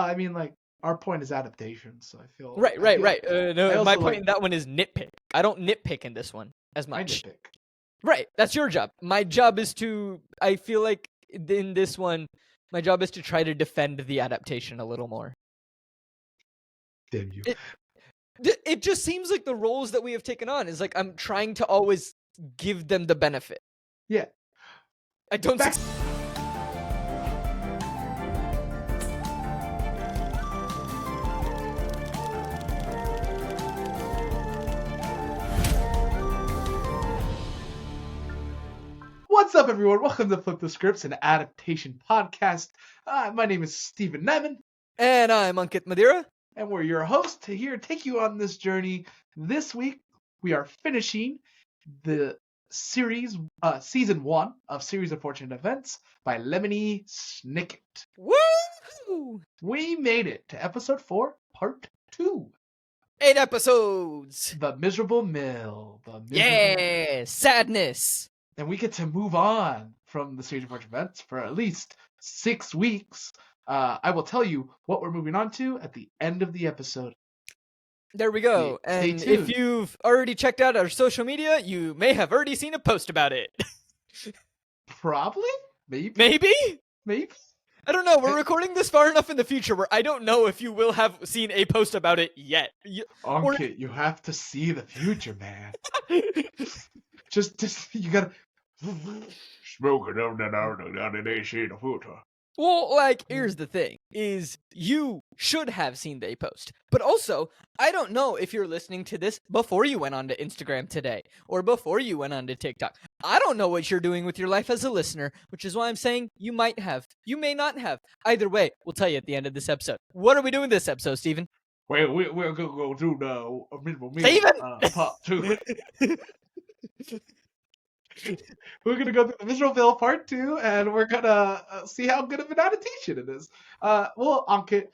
I mean, like, our point is adaptation, so I feel... Right. No, my point in that one is nitpick. I don't nitpick in this one as much. I nitpick. Right, that's your job. My job is to... I feel like in this one, my job is to try to defend the adaptation a little more. Damn you. It just seems like the roles that we have taken on is like I'm trying to always give them the benefit. Yeah. I don't... What's up, everyone? Welcome to Flip the Scripts, an adaptation podcast. My name is Stephen Nieman. And I'm Ankit and Madhira. And we're your hosts to take you on this journey. This week, we are finishing the series, season 1 of Series of Fortunate Events by Lemony Snicket. Woo! We made it to episode 4, part 2. 8 episodes. The Miserable Mill. Sadness. And we get to move on from the Series of Fortunate Events for at least 6 weeks. I will tell you what we're moving on to at the end of the episode. There we go. Stay and tuned. If you've already checked out our social media, you may have already seen a post about it. Probably? Maybe? Maybe? I don't know. We're recording this far enough in the future where I don't know if you will have seen a post about it yet. Ankit, you have to see the future, man. just you gotta... Smoking on the future. Well, like, here's the thing, is you should have seen the post. But also, I don't know if you're listening to this before you went on to Instagram today, or before you went on to TikTok. I don't know what you're doing with your life as a listener, which is why I'm saying you might have. You may not have. Either way, we'll tell you at the end of this episode. What are we doing this episode, Stephen? Well, we're going to go through the Miserable Mill, Stephen! part 2. We're going to go through the Miserable Mill part 2, and we're going to see how good of an adaptation it is. Well, Ankit,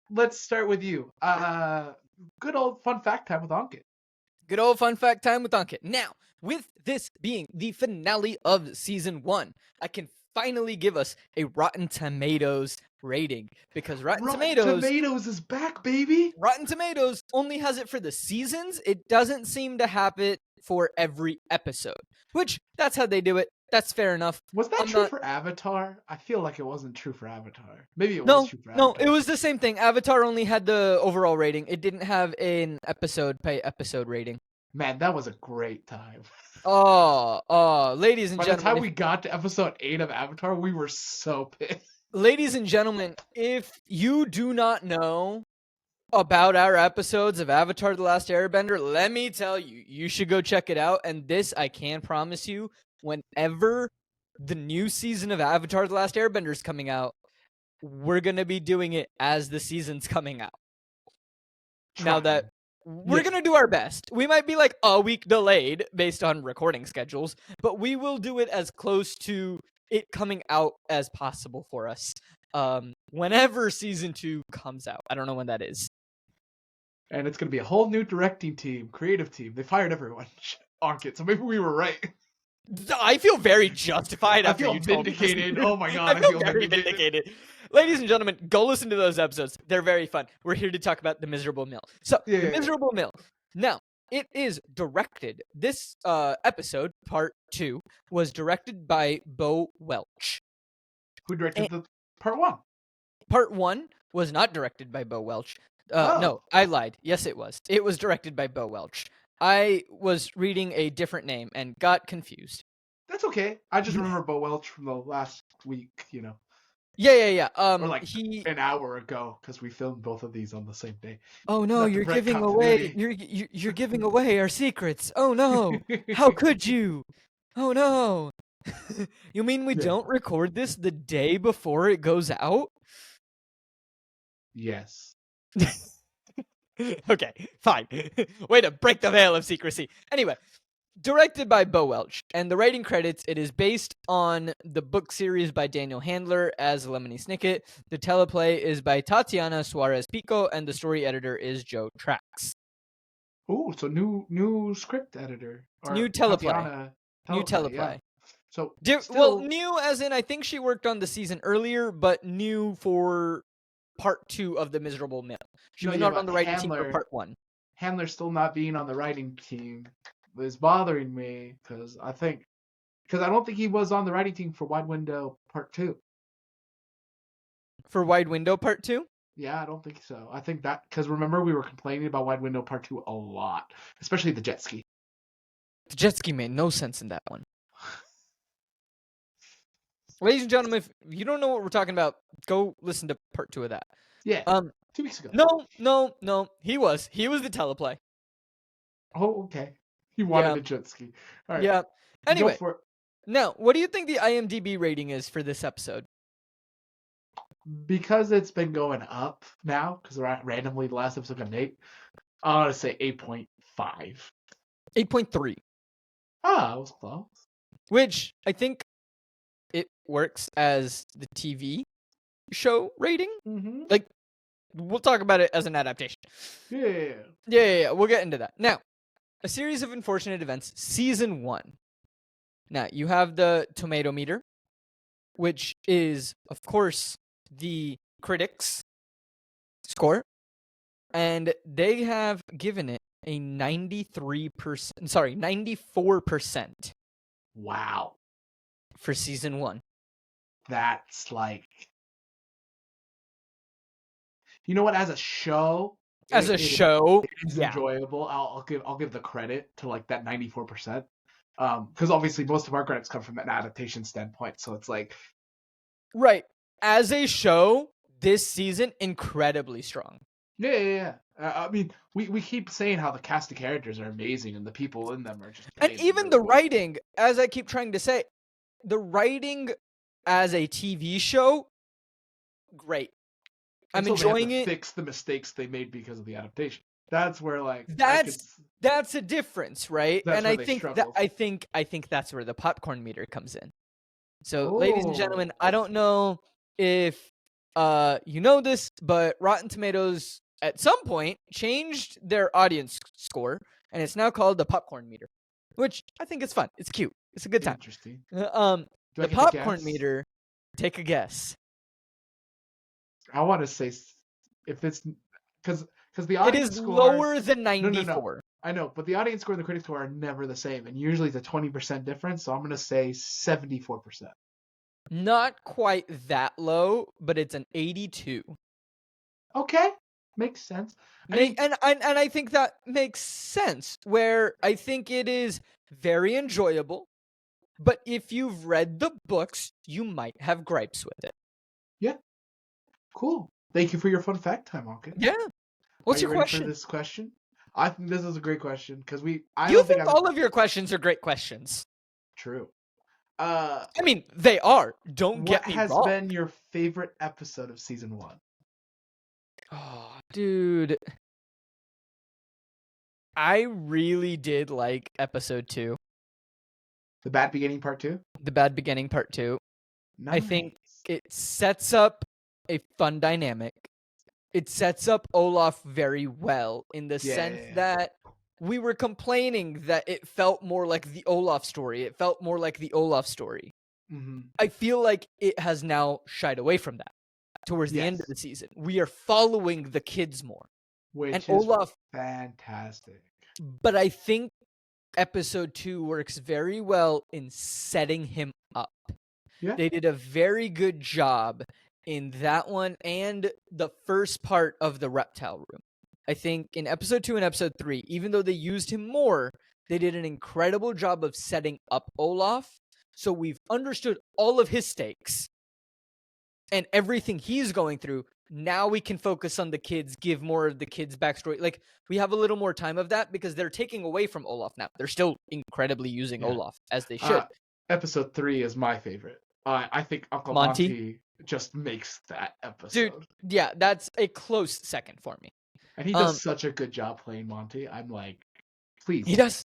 let's start with you. Good old fun fact time with Ankit. Good old fun fact time with Ankit. Now, with this being the finale of season 1, I can finally give us a Rotten Tomatoes rating, because Rotten Tomatoes is back, baby. Rotten Tomatoes only has it for the seasons. It doesn't seem to have it for every episode, which that's how they do it. That's fair enough. Was that true for Avatar? I feel like it wasn't true for Avatar. Maybe it was true for Avatar. No, it was the same thing. Avatar only had the overall rating. It didn't have an episode by episode rating. Man, that was a great time. Oh, ladies and gentlemen. By the time we got to episode 8 of Avatar, we were so pissed. Ladies and gentlemen, if you do not know about our episodes of Avatar The Last Airbender, let me tell you, you should go check it out. And this, I can promise you, whenever the new season of Avatar The Last Airbender is coming out, we're going to be doing it as the season's coming out. Now that we're going to do our best. We might be like a week delayed based on recording schedules, but we will do it as close to it coming out as possible for us. Whenever season 2 comes out. I don't know when that is. And it's going to be a whole new directing team, creative team. They fired everyone. Ankit, so maybe we were right. I feel very justified after you told me. Vindicated. Oh my god, I feel very vindicated. Ladies and gentlemen, go listen to those episodes. They're very fun. We're here to talk about The Miserable Mill. So, The Miserable Mill. Now, it is directed. This episode, part 2, was directed by Bo Welch. Who directed the part 1? Part 1 was not directed by Bo Welch. No, I lied. Yes, it was. It was directed by Bo Welch. I was reading a different name and got confused. That's okay. I just remember Bo Welch from the last week, you know. Yeah. Or like an hour ago, because we filmed both of these on the same day. Oh no, you're giving away. You're giving away our secrets. Oh no, how could you? Oh no. You mean we don't record this the day before it goes out? Yes. Okay, fine. Way to break the veil of secrecy. Anyway, directed by Bo Welch, and the writing credits, it is based on the book series by Daniel Handler as Lemony Snicket. The teleplay is by Tatiana Suarez-Pico, and the story editor is Joe Trax. Oh, so new script editor. New teleplay. New teleplay. Yeah. So Well, still, new as in I think she worked on the season earlier, but new for part 2 of The Miserable Mill. She was not on the writing team for part 1. Handler still not being on the writing team is bothering me because I don't think he was on the writing team for Wide Window Part 2. For Wide Window Part 2? Yeah, I don't think so. I think that because remember we were complaining about Wide Window Part 2 a lot, especially the jet ski. The jet ski made no sense in that one. Ladies and gentlemen, if you don't know what we're talking about, go listen to part 2 of that. Yeah. 2 weeks ago. No. He was the teleplay. Oh, okay. He wanted a jet ski. All right. Yeah. Anyway, now, what do you think the IMDb rating is for this episode? Because it's been going up now, because randomly the last episode got an 8, I want to say 8.5. 8.3. Ah, I was close. Which I think it works as the TV show rating. Mm-hmm. Like, we'll talk about it as an adaptation. Yeah. We'll get into that. Now, A Series of Unfortunate Events, Season 1. Now, you have the tomato meter, which is, of course, the critics' score. And they have given it a 94%. Wow. For Season 1. That's like... You know what? As a show... It is enjoyable. I'll give the credit to like that 94%. Because obviously most of our credits come from an adaptation standpoint, so it's like... Right. As a show, this season, incredibly strong. Yeah. I mean, we keep saying how the cast of characters are amazing and the people in them are just amazing. And even the writing, as I keep trying to say, the writing as a TV show, great. I'm enjoying it. Fix the mistakes they made because of the adaptation. That's where that's a difference, right? And I think that's where the popcorn meter comes in. So, ladies and gentlemen, I don't know if you know this, but Rotten Tomatoes at some point changed their audience score, and it's now called the popcorn meter, which I think is fun. It's cute. It's a good time. Interesting. The popcorn meter. Take a guess. I want to say if it's because the audience it is score, lower than 94. No. I know, but the audience score and the critic score are never the same, and usually it's a 20% difference. So I'm going to say 74%. Not quite that low, but it's an 82. Okay, makes sense. And I think that makes sense. Where I think it is very enjoyable, but if you've read the books, you might have gripes with it. Yeah. Cool. Thank you for your fun fact time, Ankit. Yeah. What's your question? For this question? I think this is a great question because You think all of your questions are great questions? True. I mean, they are. Don't get me wrong. What has been your favorite episode of season 1? Oh, dude. I really did like episode 2. The Bad Beginning Part 2? The Bad Beginning Part 2. Nice. I think it sets up a fun dynamic. It sets up Olaf very well in the sense that we were complaining that it felt more like the Olaf story. Mm-hmm. I feel like it has now shied away from that towards the end of the season. We are following the kids more. Which is Olaf, fantastic. But I think episode 2 works very well in setting him up. Yeah. They did a very good job in that one and the first part of the reptile room. I think in episode 2 and episode 3, even though they used him more, they did an incredible job of setting up Olaf. So we've understood all of his stakes and everything he's going through. Now we can focus on the kids, give more of the kids' backstory. Like, we have a little more time of that because they're taking away from Olaf now. They're still incredibly using Olaf, as they should. Episode 3 is my favorite. I think Uncle Monty just makes that episode. Dude, yeah, that's a close second for me. And he does such a good job playing Monty. I'm like, please. He does.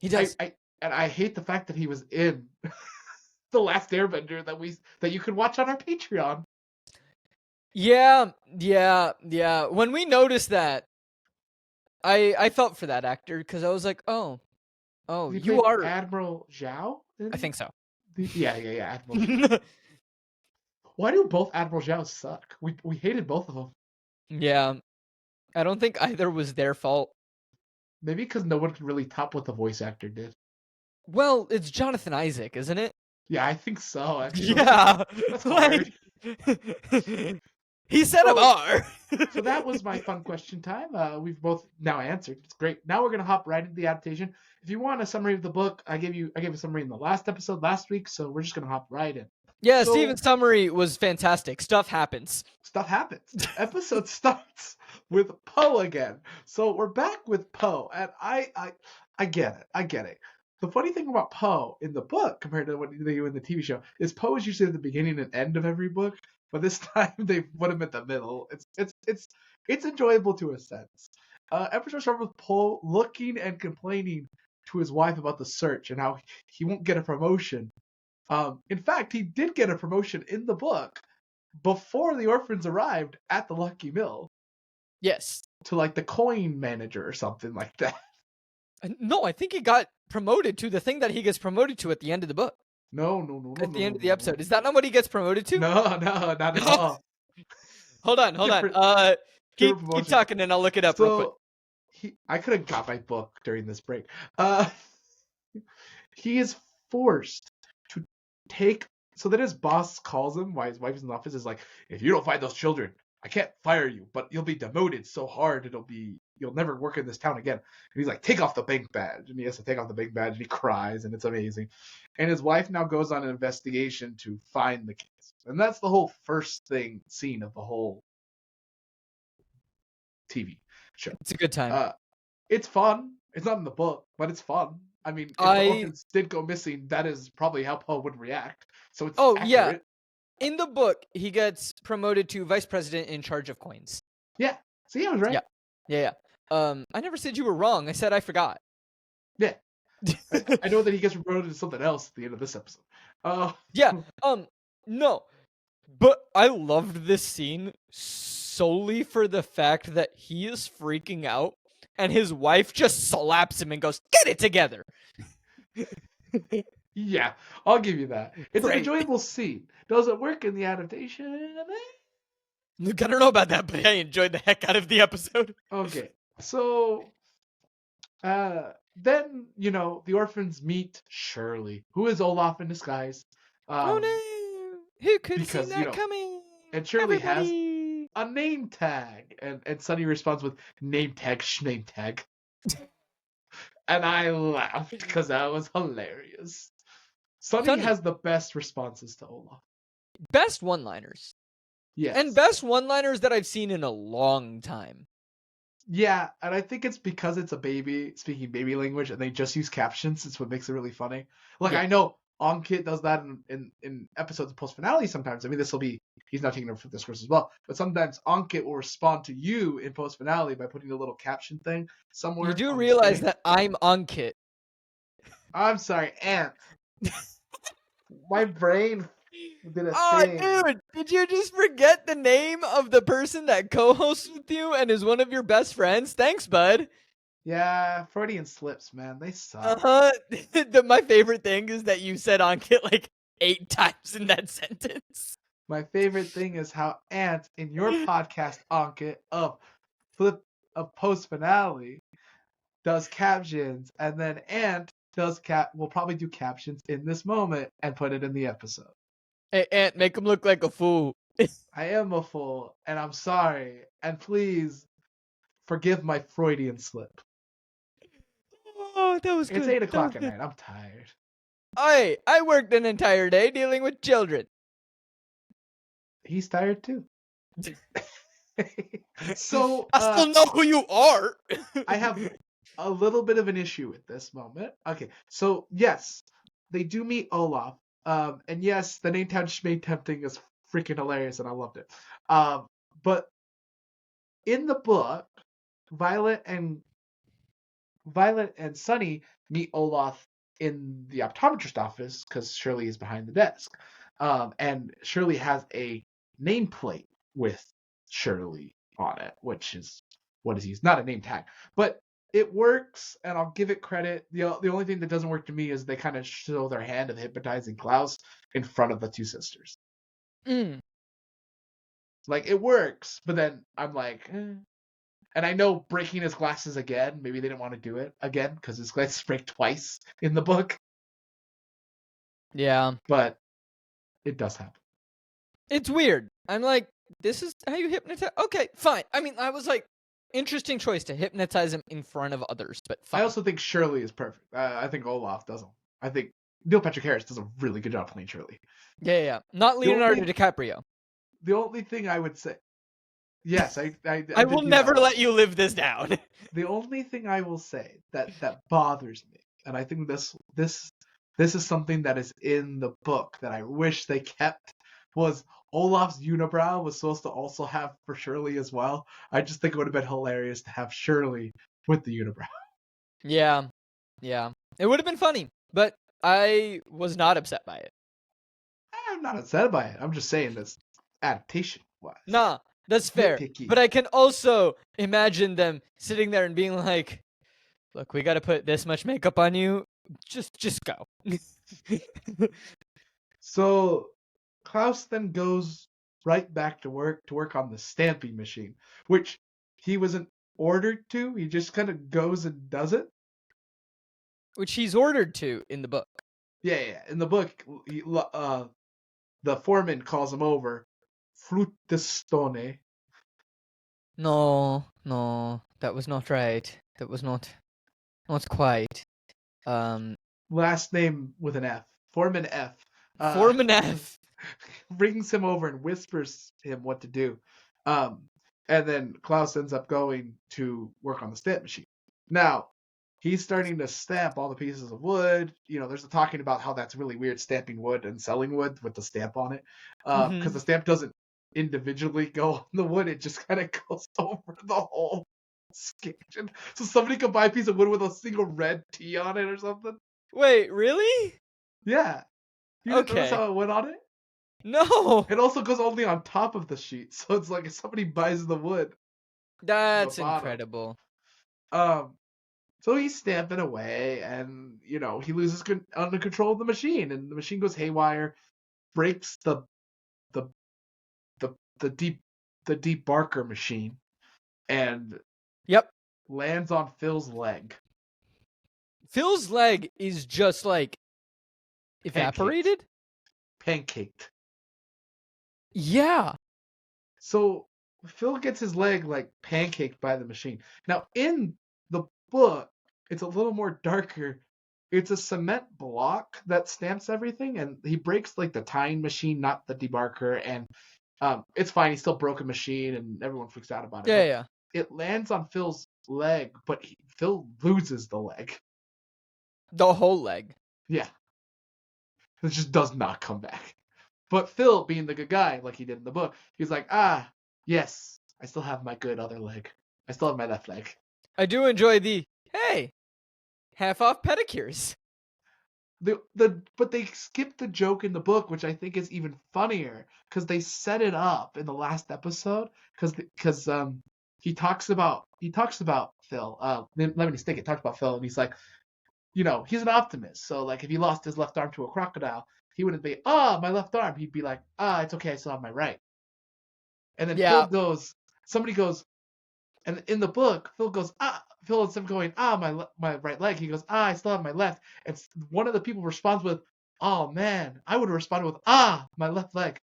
And I hate the fact that he was in The Last Airbender that you can watch on our Patreon. Yeah. When we noticed that, I felt for that actor because I was like, oh, you are Admiral Zhao? I think so. Admiral. Why do both Admiral Zhao's suck? We hated both of them. Yeah, I don't think either was their fault. Maybe because no one could really top what the voice actor did. Well, it's Jonathan Isaac, isn't it? Yeah, I think so, actually. Yeah. That's hard. He said a bar. So that was my fun question time. We've both now answered. It's great. Now we're gonna hop right into the adaptation. If you want a summary of the book, I gave a summary in the last episode last week, so we're just gonna hop right in. Yeah, Steven's summary was fantastic. Stuff happens. Stuff happens. Episode starts with Poe again. So we're back with Poe, and I get it. The funny thing about Poe in the book compared to what they do in the TV show is Poe is usually at the beginning and end of every book, but this time they put him at the middle. It's enjoyable to a sense. Episode starts with Poe looking and complaining to his wife about the search and how he won't get a promotion. In fact, he did get a promotion in the book before the orphans arrived at the Lucky Mill. Yes. To like the coin manager or something like that. No, I think he got promoted to the thing that he gets promoted to at the end of the book. No. At the end of the episode. Is that not what he gets promoted to? No, not at all. Hold on. Keep talking and I'll look it up real quick. I could have got my book during this break. He is forced to take, so that his boss calls him while his wife is in the office, is like, if you don't find those children, I can't fire you, but you'll be demoted so hard you'll never work in this town again. And he's like, take off the bank badge. And he has to take off the bank badge and he cries and it's amazing. And his wife now goes on an investigation to find the kids. And that's the whole first scene of the whole TV show. It's a good time. It's fun. It's not in the book, but it's fun. I mean, if the orphans did go missing, that is probably how Poe would react. So it's accurate. Yeah. In the book, he gets promoted to vice president in charge of coins. Yeah. See, I was right. Yeah. I never said you were wrong. I said I forgot. Yeah. I know that he gets promoted to something else at the end of this episode. No. But I loved this scene solely for the fact that he is freaking out and his wife just slaps him and goes, "Get it together." Yeah, I'll give you that. It's an enjoyable scene. Does it work in the adaptation? Look, I don't know about that, but I enjoyed the heck out of the episode. Okay, so then, the orphans meet Shirley, who is Olaf in disguise. Oh no! Who could see that coming? And Shirley has a name tag, and Sunny responds with name tag, schname tag. And I laughed because that was hilarious. Sunny has the best responses to Olaf. Best one-liners. Yes. And best one-liners that I've seen in a long time. Yeah, and I think it's because it's a baby speaking baby language and they just use captions. It's what makes it really funny. I know Ankit does that in episodes of post-finale sometimes. I mean, he's not taking over for this course as well. But sometimes Ankit will respond to you in post-finale by putting a little caption thing somewhere. You do realize that I'm Ankit. I'm sorry, Ant. My brain did a thing. Dude, did you just forget the name of the person that co-hosts with you and is one of your best friends? Thanks, bud. Yeah, Freudian slips, man. They suck. My favorite thing is that you said Ankit like 8 times in that sentence. My favorite thing is how Ant, in your podcast, Ankit, of post-finale, does captions, and then Ant will probably do captions in this moment and put it in the episode. Hey, Ant, make him look like a fool. I am a fool, and I'm sorry, and please forgive my Freudian slip. Oh, that was good. It's 8 o'clock at night. I'm tired. I worked an entire day dealing with children. He's tired too. So I still know who you are. I have a little bit of an issue with this moment. Okay, so yes, they do meet Olaf. And yes, the name tag schmade tempting is freaking hilarious, and I loved it. But in the book, Violet and Sunny meet Olaf in the optometrist office because Shirley is behind the desk. And Shirley has a nameplate with Shirley on it, which is what is used, not a name tag. But it works, and I'll give it credit. The only thing that doesn't work to me is they kind of show their hand of hypnotizing Klaus in front of the two sisters. Mm. Like, it works, but then I'm like, eh. And I know breaking his glasses again, maybe they didn't want to do it again because his glasses break twice in the book, Yeah. but it does happen. It's weird. I'm like, this is how you hypnotize? Okay, fine. I mean, I was like, interesting choice to hypnotize him in front of others, but fine. I also think Shirley is perfect. I think Olaf doesn't. I think Neil Patrick Harris does a really good job playing Shirley. Yeah. Not Leonardo DiCaprio. The only thing I would say, yes, I will never let you live this down. The only thing I will say that bothers me, and I think this is something that is in the book that I wish they kept, was Olaf's unibrow was supposed to also have for Shirley as well. I just think it would have been hilarious to have Shirley with the unibrow. Yeah. It would have been funny, but I was not upset by it. I'm not upset by it. I'm just saying this adaptation wise. Nah, that's fair. Nitpicky. But I can also imagine them sitting there and being like, look, we got to put this much makeup on you. Just go. So Klaus then goes right back to work on the stamping machine, which he wasn't ordered to. He just kind of goes and does it. Which he's ordered to in the book. Yeah. In the book, the foreman calls him over. Flutestone. No, that was not right. That was not quite. Last name with an F. Foreman F. Foreman F. Brings him over and whispers him what to do. And then Klaus ends up going to work on the stamp machine. Now, he's starting to stamp all the pieces of wood. There's a talking about how that's really weird, stamping wood and selling wood with the stamp on it. Because the stamp doesn't individually go on the wood. It just kind of goes over the whole sketch. So somebody could buy a piece of wood with a single red T on it or something. Wait, really? Yeah. You didn't notice how it went on it? No. It also goes only on top of the sheet. So it's like if somebody buys the wood. That's incredible. So he's stamping away, and he loses under control of the machine, and the machine goes haywire, breaks the debarker machine, and lands on Phil's leg. Phil's leg is just like evaporated, pancaked. Yeah. So Phil gets his leg like pancaked by the machine. Now in the book, it's a little more darker. It's a cement block that stamps everything, and he breaks like the tying machine, not the debarker, and it's fine. He still broke a machine, and everyone freaks out about it. Yeah. It lands on Phil's leg, but Phil loses the leg. The whole leg. Yeah. It just does not come back. But Phil, being the good guy, like he did in the book, he's like, yes, I still have my good other leg. I still have my left leg. I do enjoy the, hey, half off pedicures. But they skipped the joke in the book, which I think is even funnier, because they set it up in the last episode, because he talks about Phil. Lemony Snicket talks about Phil, and he's like, he's an optimist. So like, if he lost his left arm to a crocodile, he wouldn't be, my left arm. He'd be like, it's okay, I still have my right. And then somebody goes, and in the book, Phil goes, Phil, instead of going, my right leg, he goes, I still have my left. And one of the people responds with, oh man, I would have responded with, my left leg.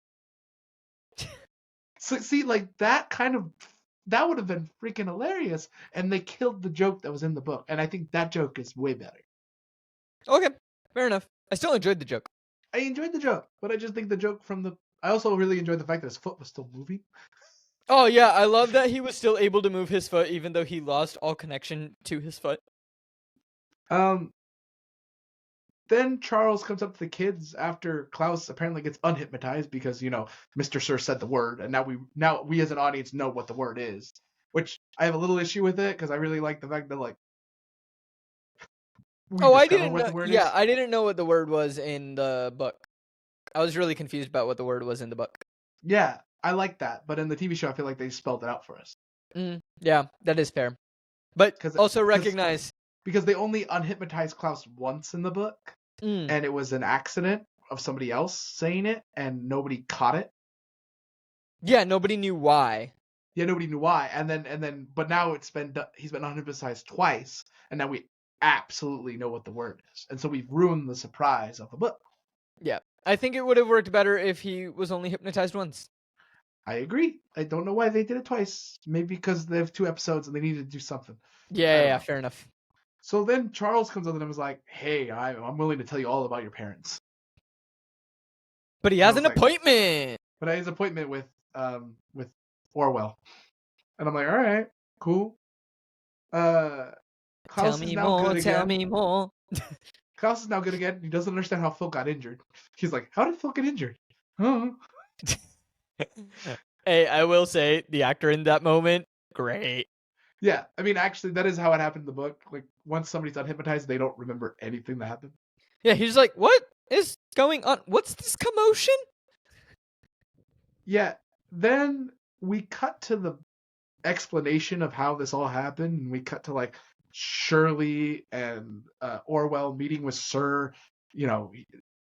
So see, like that would have been freaking hilarious. And they killed the joke that was in the book. And I think that joke is way better. Okay, fair enough. I still enjoyed the joke. I enjoyed the joke, but I just think the joke I also really enjoyed the fact that his foot was still moving. Oh yeah, I love that he was still able to move his foot even though he lost all connection to his foot. Then Charles comes up to the kids after Klaus apparently gets unhypnotized because, Mr. Sir said the word, and now we as an audience know what the word is. Which I have a little issue with it because I really like the fact that like I didn't know. Yeah, I didn't know what the word was in the book. I was really confused about what the word was in the book. Yeah, I like that, but in the TV show, I feel like they spelled it out for us. Yeah, that is fair. But 'Cause- also 'cause- recognize. because they only unhypnotized Klaus once in the book, and it was an accident of somebody else saying it, and nobody caught it. Yeah, nobody knew why. Yeah, nobody knew why. And then, but now he's been unhypnotized twice, and now we absolutely know what the word is, and so we've ruined the surprise of the book. Yeah, I think it would have worked better if he was only hypnotized once. I agree. I don't know why they did it twice. Maybe because they have 2 episodes and they needed to do something. Yeah, fair enough. So then Charles comes up and was like, "Hey, I'm willing to tell you all about your parents." But he has an appointment. But I have an appointment with Orwell, and I'm like, "All right, cool." Klaus Tell me is now more. good again. Tell me more. Klaus is now good again. He doesn't understand how Phil got injured. He's like, "How did Phil get injured?" Huh? Hey, I will say the actor in that moment, great. Yeah, I mean, actually, that is how it happened in the book. Like, once somebody's unhypnotized, they don't remember anything that happened. Yeah, he's like, what is going on? What's this commotion? Yeah, then we cut to the explanation of how this all happened, and we cut to, like, Shirley and Orwell meeting with Sir,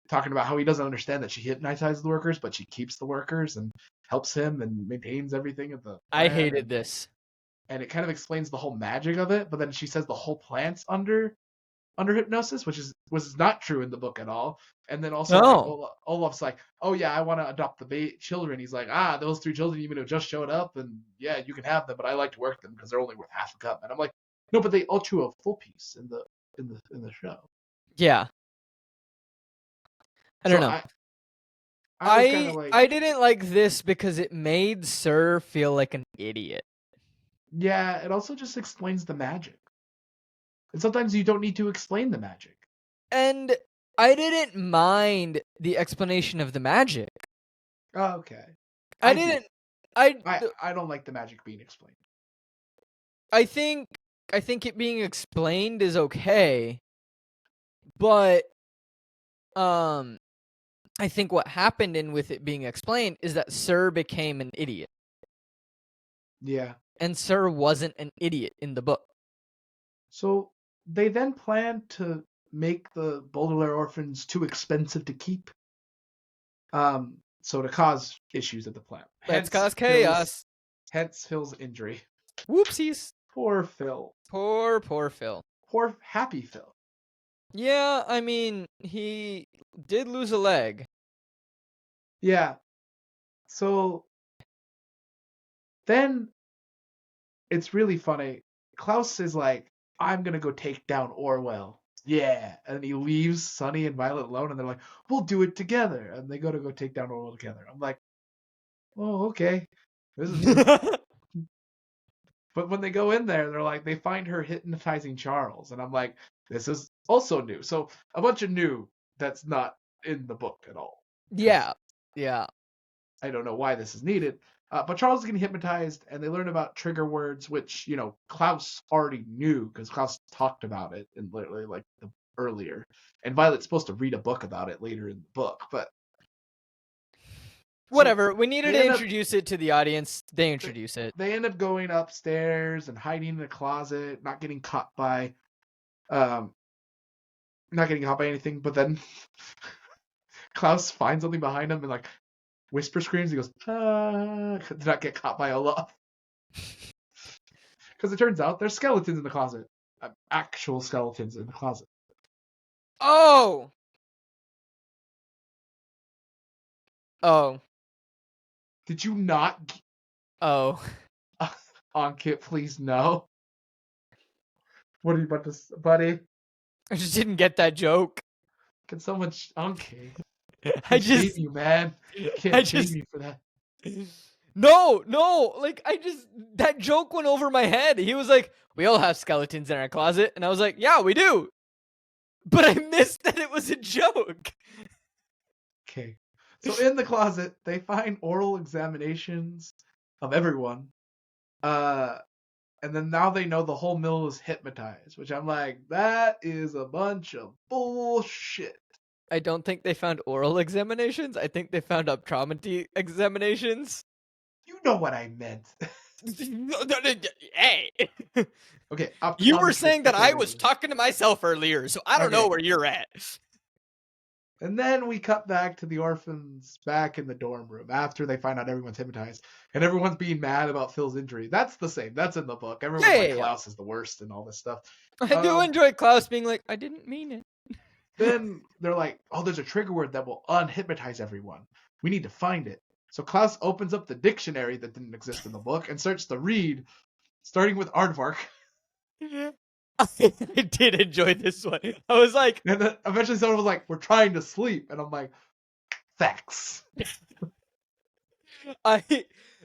talking about how he doesn't understand that she hypnotizes the workers, but she keeps the workers and helps him and maintains everything at the I plant. hated this. And it kind of explains the whole magic of it, but then she says the whole plant's under hypnosis, which was not true in the book at all. And then also like, Olaf's like, "Oh yeah, I want to adopt the children." He's like, "Those 3 children even have just showed up, and yeah, you can have them, but I like to work them because they're only worth half a cup." And I'm like, "No, but they all chew a full piece in the show." Yeah. I don't know. I didn't like this because it made Sir feel like an idiot. Yeah, it also just explains the magic. And sometimes you don't need to explain the magic. And I didn't mind the explanation of the magic. Oh, okay. I don't like the magic being explained. I think it being explained is okay. But I think what happened with it being explained is that Sir became an idiot. Yeah. And Sir wasn't an idiot in the book. So they then planned to make the Baudelaire orphans too expensive to keep. So to cause issues at the plant. Let's cause chaos. Hence Phil's injury. Whoopsies. Poor Phil. Poor Phil. Poor happy Phil. Yeah, I mean, he did lose a leg. Yeah. So then it's really funny. Klaus is like, "I'm going to go take down Orwell." Yeah. And he leaves Sonny and Violet alone, and they're like, "We'll do it together." And they go take down Orwell together. I'm like, "Oh, okay. This is new." But when they go in there, they're like, they find her hypnotizing Charles. And I'm like, this is also new. So a bunch of new that's not in the book at all. Yeah. I don't know why this is needed. But Charles is getting hypnotized, and they learn about trigger words, which, Klaus already knew because Klaus talked about it in literally like earlier. And Violet's supposed to read a book about it later in the book, but whatever. We needed to introduce it to the audience. They introduce it. They end up going upstairs and hiding in a closet, not getting caught by anything. But then Klaus finds something behind him and like whisper screams. He goes, to not get caught by Olaf. Because it turns out there's skeletons in the closet. Actual skeletons in the closet. Oh. Did you not? Oh. Ankit, please no. What are you about to, buddy? I just didn't get that joke. Can someone, Ankit? I just shame you, man. Can't shame you for that. No, like that joke went over my head. He was like, "We all have skeletons in our closet," and I was like, "Yeah, we do," but I missed that it was a joke. Okay. So in the closet, they find oral examinations of everyone. And then now they know the whole mill is hypnotized, which I'm like, that is a bunch of bullshit. I don't think they found oral examinations. I think they found optometry examinations. You know what I meant. Hey. Okay, You were optometrist saying that I was decorated. talking to myself earlier, so I don't know Okay. where you're at. And then we cut back to the orphans back in the dorm room after they find out everyone's hypnotized and everyone's being mad about Phil's injury. That's the same. That's in the book. Everyone's like, Yeah. Klaus is the worst and all this stuff. I do enjoy Klaus being like, I didn't mean it. Then they're like, oh, there's a trigger word that will unhypnotize everyone. We need to find it. So Klaus opens up the dictionary that didn't exist in the book and starts to read, starting with aardvark. I did enjoy this one. I was like, And then eventually someone was like, we're trying to sleep. And I'm like, thanks.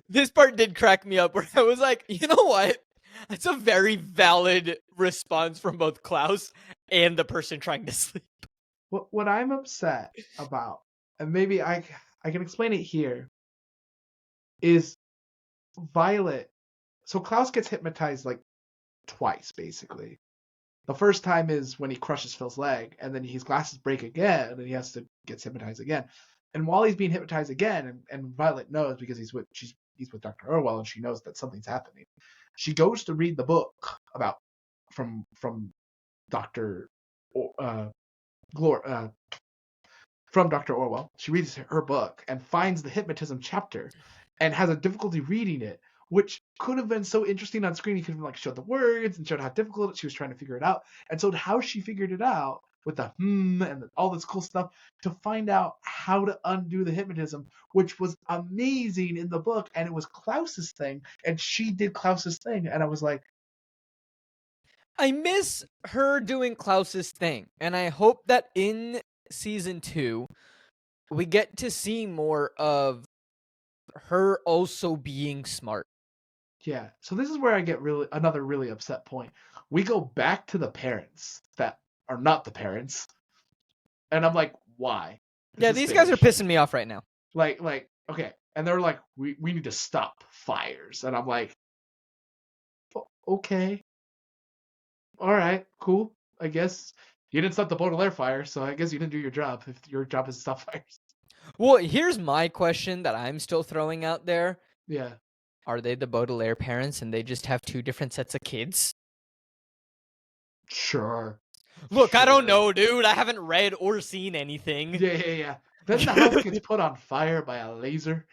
This part did crack me up where I was like, you know what? That's a very valid response from both Klaus and the person trying to sleep. What I'm upset about, and maybe I can explain it here, is Violet. So Klaus gets hypnotized like twice, basically. The first time is when he crushes Phil's leg, and then his glasses break again, and he has to get hypnotized again. And while he's being hypnotized again, and Violet knows because he's with Dr. Orwell, and she knows that something's happening. She goes to read the book about from Dr. From Dr. Orwell. She reads her book and finds the hypnotism chapter and has a difficulty reading it, which could have been so interesting on screen. He could have like showed the words and showed how difficult she was trying to figure it out. And so how she figured it out with the and all this cool stuff to find out how to undo the hypnotism, which was amazing in the book. And it was Klaus's thing. And she did Klaus's thing. And I was like, I miss her doing Klaus's thing. And I hope that in season 2, we get to see more of her also being smart. yeah. So this is where I get another really upset point. We go back to the parents that are not the parents. And I'm like, why? Yeah, these guys are pissing me off right now. Like, okay. And they're like, we need to stop fires. And I'm like, okay. All right, cool. I guess you didn't stop the Baudelaire fire, so I guess you didn't do your job if your job is to stop fires. Well, here's my question that I'm still throwing out there. Yeah. Are they the Baudelaire parents and they just have 2 different sets of kids? Sure. Look, I don't know, dude. I haven't read or seen anything. Yeah. Then the house gets put on fire by a laser.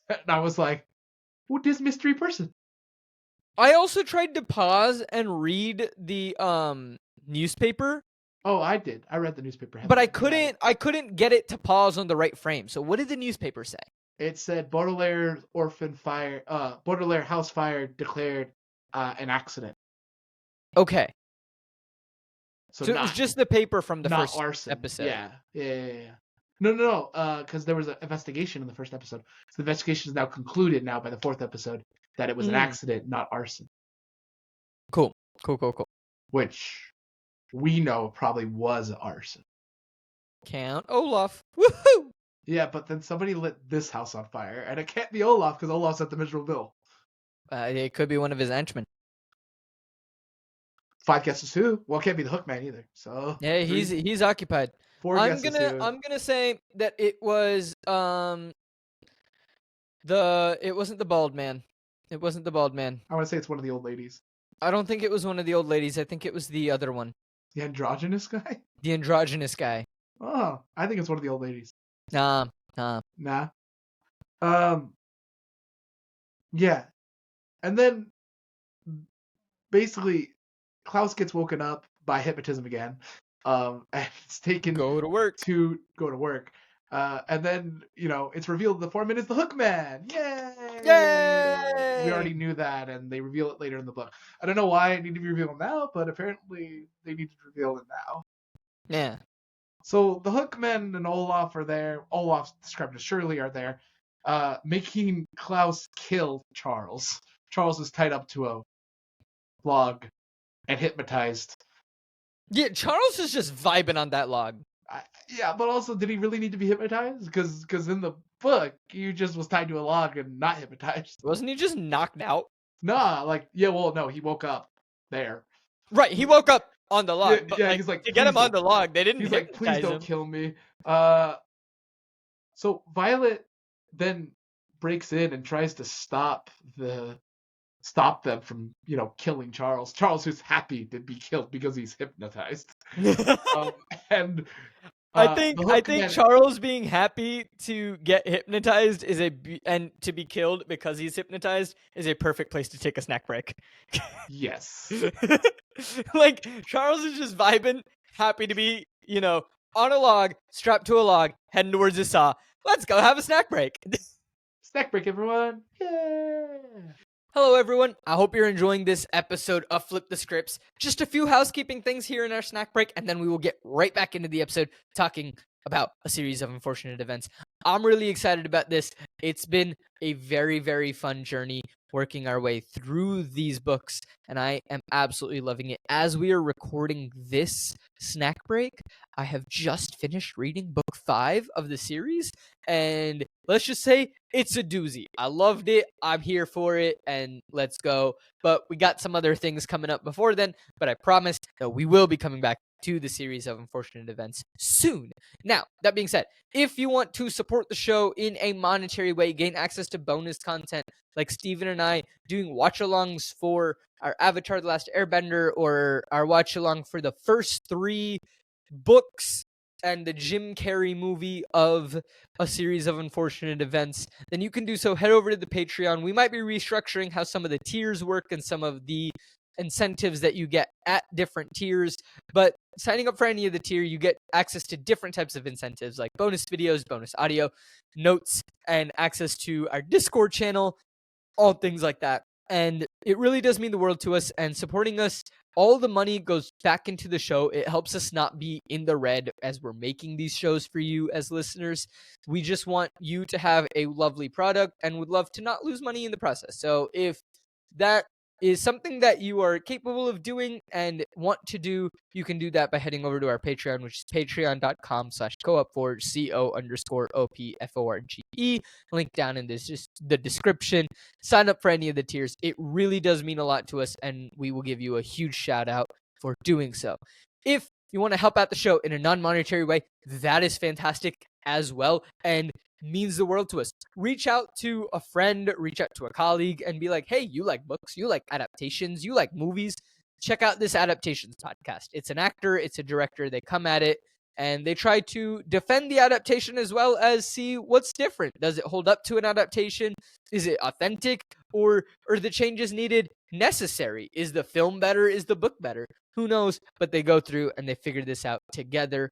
And I was like, who's this mystery person? I also tried to pause and read the newspaper. Oh, I did. I read the newspaper. But I couldn't get it to pause on the right frame. So what did the newspaper say? It said Baudelaire Baudelaire house fire declared an accident. Okay. So it was just the paper from the first arson. episode. Yeah. No. Because there was an investigation in the first episode. So the investigation is now concluded by the 4th episode that it was an accident, not arson. Cool. Which we know probably was arson. Count Olaf. Woohoo! Yeah, but then somebody lit this house on fire, and it can't be Olaf because Olaf's at the miserable bill. It could be one of his henchmen. 5 guesses who? Well, it can't be the Hookman either. So yeah, he's occupied. 4 guesses who? I'm gonna say that it was it wasn't the bald man. It wasn't the bald man. I want to say it's one of the old ladies. I don't think it was one of the old ladies. I think it was the other one. The androgynous guy? The androgynous guy. Oh, I think it's one of the old ladies. Nah. Yeah. And then basically Klaus gets woken up by hypnotism again. And it's taken to go to work. And then, it's revealed the foreman is the Hookman. Yay! Yay! We already knew that, and they reveal it later in the book. I don't know why it needed to be revealed now, but apparently they need to reveal it now. Yeah. So the Hookmen and Olaf are there. Olaf, described as Shirley, are there, making Klaus kill Charles. Charles is tied up to a log and hypnotized. Yeah, Charles is just vibing on that log. Yeah, but also, did he really need to be hypnotized? Because in the book, he just was tied to a log and not hypnotized. Wasn't he just knocked out? Nah, no, he woke up there. Right, he woke up on the log. Yeah, he's like, to get him on the log, they didn't. He's like, please don't kill me. So Violet then breaks in and tries to stop the stop them from, killing Charles. Charles, who's happy to be killed because he's hypnotized. Um, and the I think Hookman, Charles being happy to get hypnotized and to be killed because he's hypnotized is a perfect place to take a snack break. yes. Like Charles is just vibing, happy to be, on a log, strapped to a log, heading towards his saw. Let's go have a snack break. Snack break, everyone. Yeah. Hello, everyone. I hope you're enjoying this episode of Flip the Scripts. Just a few housekeeping things here in our snack break, and then we will get right back into the episode talking about a series of unfortunate events. I'm really excited about this. It's been a very, very fun journey working our way through these books, and I am absolutely loving it. As we are recording this snack break, I have just finished reading book 5 of the series, and let's just say it's a doozy. I loved it. I'm here for it, and let's go. But we got some other things coming up before then, but I promise that we will be coming back to the series of unfortunate events soon. Now, that being said, if you want to support the show in a monetary way, gain access to bonus content like Steven and I doing watch-alongs for our Avatar The Last Airbender or our watch-along for the first 3 books and the Jim Carrey movie of a series of unfortunate events, then you can do so. Head over to the Patreon. We might be restructuring how some of the tiers work and some of the incentives that you get at different tiers, but signing up for any of the tier, you get access to different types of incentives like bonus videos, bonus audio, notes, and access to our Discord channel, all things like that. And it really does mean the world to us, and supporting us, all the money goes back into the show. It helps us not be in the red as we're making these shows for you as listeners. We just want you to have a lovely product and would love to not lose money in the process. So if that is something that you are capable of doing and want to do, you can do that by heading over to our Patreon, which is patreon.com/coopforge, CO_OPFORGE. Link down in this, just the description. Sign up for any of the tiers. It really does mean a lot to us, and we will give you a huge shout out for doing so. If you want to help out the show in a non-monetary way, that is fantastic as well, and means the world to us. Reach out to a friend, reach out to a colleague, and be like, hey, you like books, you like adaptations, you like movies, check out this adaptations podcast. It's an actor, it's a director, they come at it, and they try to defend the adaptation as well as see what's different. Does it hold up to an adaptation? Is it authentic? Or are the changes needed necessary? Is the film better? Is the book better? Who knows? But they go through and they figure this out together.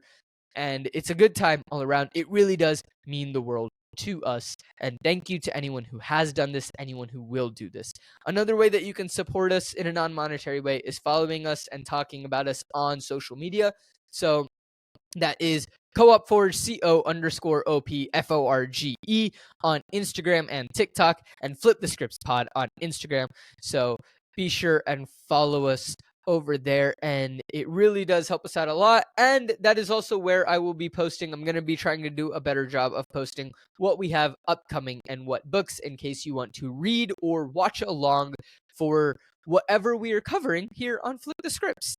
And it's a good time all around. It really does mean the world to us. And thank you to anyone who has done this, anyone who will do this. Another way that you can support us in a non-monetary way is following us and talking about us on social media. So that is coopforge, CO_OPFORGE on Instagram and TikTok, and Flip the Scripts Pod on Instagram. So be sure and follow us over there, and it really does help us out a lot. And that is also where I will be posting. I'm going to be trying to do a better job of posting what we have upcoming and what books, in case you want to read or watch along for whatever we are covering here on Flip the Scripts.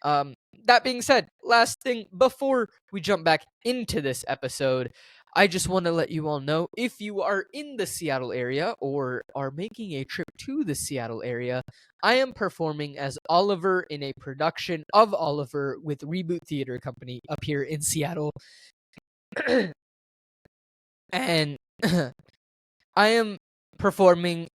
That being said, last thing before we jump back into this episode, I just want to let you all know, if you are in the Seattle area or are making a trip to the Seattle area, I am performing as Oliver in a production of Oliver with Reboot Theater Company up here in Seattle. And I am performing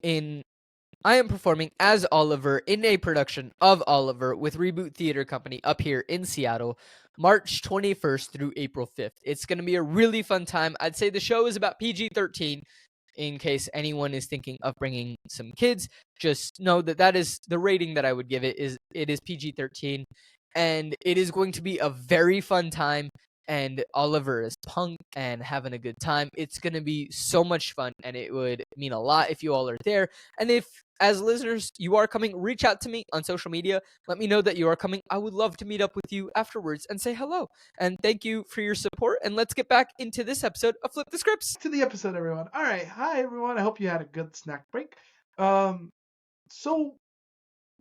as Oliver in a production of Oliver with Reboot Theater Company up here in Seattle, March 21st through April 5th. It's going to be a really fun time. I'd say the show is about PG-13. In case anyone is thinking of bringing some kids, just know that is the rating that I would give it is PG-13, and it is going to be a very fun time. And Oliver is punk and having a good time. It's going to be so much fun, and it would mean a lot if you all are there. And if, as listeners, you are coming, reach out to me on social media. Let me know that you are coming. I would love to meet up with you afterwards and say hello. And thank you for your support. And let's get back into this episode of Flip the Scripts. To the episode, everyone. All right. Hi, everyone. I hope you had a good snack break. So